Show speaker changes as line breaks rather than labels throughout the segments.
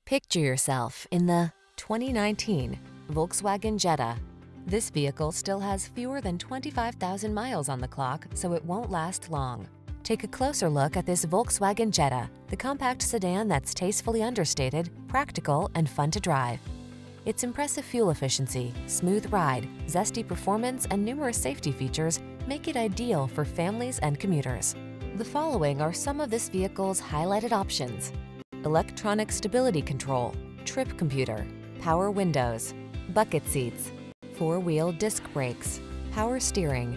Picture yourself in the 2019 Volkswagen Jetta. This vehicle still has fewer than 25,000 miles on the clock, so it won't last long. Take a closer look at this Volkswagen Jetta, the compact sedan that's tastefully understated, practical, and fun to drive. Its impressive fuel efficiency, smooth ride, zesty performance, and numerous safety features make it ideal for families and commuters. The following are some of this vehicle's highlighted options: electronic stability control, trip computer, power windows, bucket seats, four-wheel disc brakes, power steering.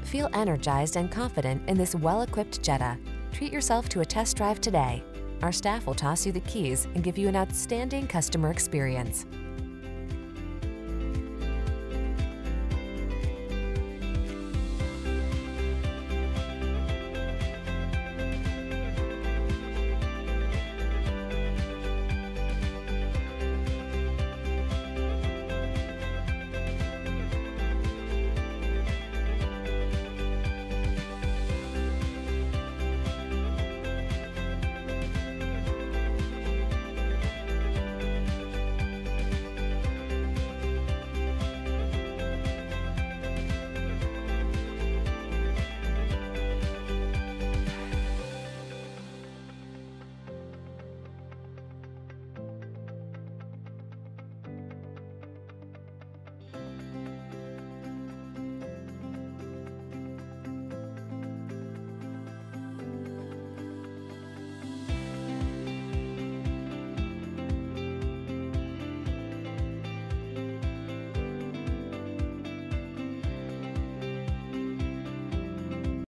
Feel energized and confident in this well-equipped Jetta. Treat yourself to a test drive today. Our staff will toss you the keys and give you an outstanding customer experience.